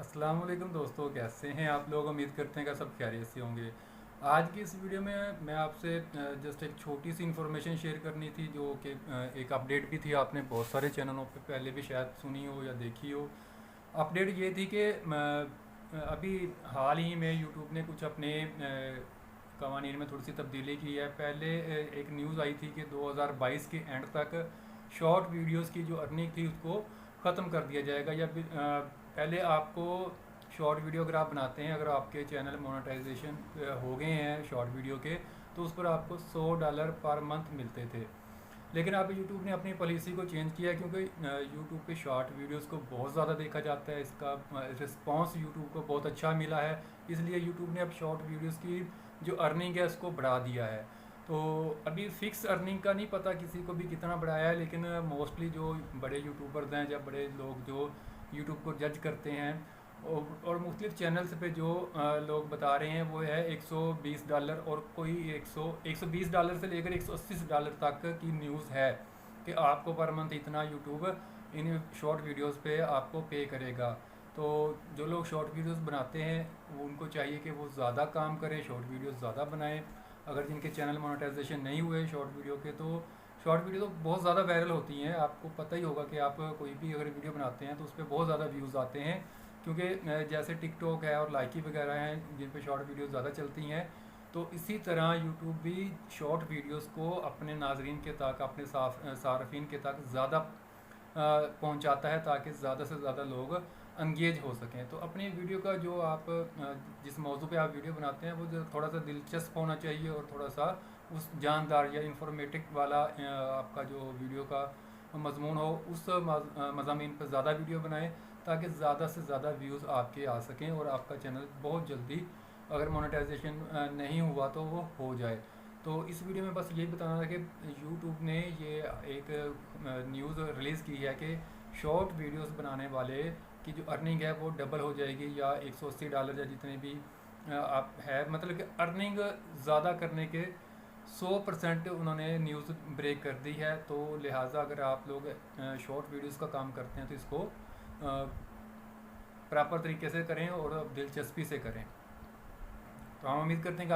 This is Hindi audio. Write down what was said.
अस्सलाम वालेकुम दोस्तों, कैसे हैं आप लोग। उम्मीद करते हैं कि सब खैरियत से होंगे। आज की इस वीडियो में मैं आपसे जस्ट एक छोटी सी इन्फॉर्मेशन शेयर करनी थी, जो कि एक अपडेट भी थी। आपने बहुत सारे चैनलों पे पहले भी शायद सुनी हो या देखी हो। अपडेट ये थी कि अभी हाल ही में यूट्यूब ने कुछ अपने कवानीन में थोड़ी सी तब्दीली की है। पहले एक न्यूज़ आई थी कि 2022 के एंड तक शॉर्ट वीडियोस की जो अर्निंग थी उसको ख़त्म कर दिया जाएगा। या पहले आपको शॉर्ट वीडियो अगर आप बनाते हैं, अगर आपके चैनल मोनेटाइजेशन हो गए हैं शॉर्ट वीडियो के, तो उस पर आपको $100 पर मंथ मिलते थे। लेकिन अब यूट्यूब ने अपनी पॉलिसी को चेंज किया, क्योंकि यूट्यूब पे शॉर्ट वीडियोस को बहुत ज़्यादा देखा जाता है। इसका रिस्पांस यूट्यूब को बहुत अच्छा मिला है, इसलिए यूट्यूब ने अब शॉर्ट वीडियोस की जो अर्निंग है उसको बढ़ा दिया है। तो अभी फिक्स अर्निंग का नहीं पता किसी को भी कितना बढ़ाया है, लेकिन मोस्टली जो बड़े यूट्यूबर्स हैं या बड़े लोग जो यूट्यूब को जज करते हैं और मुख्तलिफ चैनल्स पे जो लोग बता रहे हैं वो है $120, और कोई 120 से लेकर $180 तक की न्यूज़ है कि आपको पर मंथ इतना यूट्यूब इन शॉर्ट वीडियोस पे आपको पे करेगा। तो जो लोग शॉर्ट वीडियोस बनाते हैं वो उनको चाहिए कि वो ज़्यादा काम करें, शॉर्ट वीडियोस ज़्यादा बनाएं। अगर जिनके चैनल मोनेटाइजेशन नहीं हुए शॉर्ट वीडियो के, तो शॉर्ट वीडियो तो बहुत ज़्यादा वायरल होती हैं। आपको पता ही होगा कि आप कोई भी अगर वीडियो बनाते हैं तो उस पर बहुत ज़्यादा व्यूज़ आते हैं, क्योंकि जैसे टिकटॉक है और लाइकी वगैरह हैं जिन पे शॉर्ट वीडियो ज़्यादा चलती हैं, तो इसी तरह यूट्यूब भी शॉर्ट वीडियोस को अपने नाजरीन के तक, अपने सार्फिन के तक ज़्यादा पहुंचाता है, ताकि ज़्यादा से ज़्यादा लोग अंगेज हो सकें। तो अपनी वीडियो का जो आप जिस मौजू पे आप वीडियो बनाते हैं वो जो थोड़ा सा दिलचस्प होना चाहिए, और थोड़ा सा उस जानदार या इंफॉर्मेटिव वाला आपका जो वीडियो का मजमून हो, उस मज़ामीन पर ज़्यादा वीडियो बनाएं, ताकि ज़्यादा से ज़्यादा व्यूज़ आपके आ सकें और आपका चैनल बहुत जल्दी, अगर मोनेटाइजेशन नहीं हुआ तो वो हो जाए। तो इस वीडियो में बस यही बताना था कि यूट्यूब ने ये एक न्यूज़ रिलीज़ की है कि शॉर्ट वीडियोस बनाने वाले की जो अर्निंग है वो डबल हो जाएगी, या $180 या जितने भी आप है, मतलब कि अर्निंग ज़्यादा करने के 100% उन्होंने न्यूज़ ब्रेक कर दी है। तो लिहाजा अगर आप लोग शॉर्ट वीडियोस का काम करते हैं तो इसको प्रॉपर तरीके से करें और दिलचस्पी से करें। तो हम उम्मीद करते हैं कि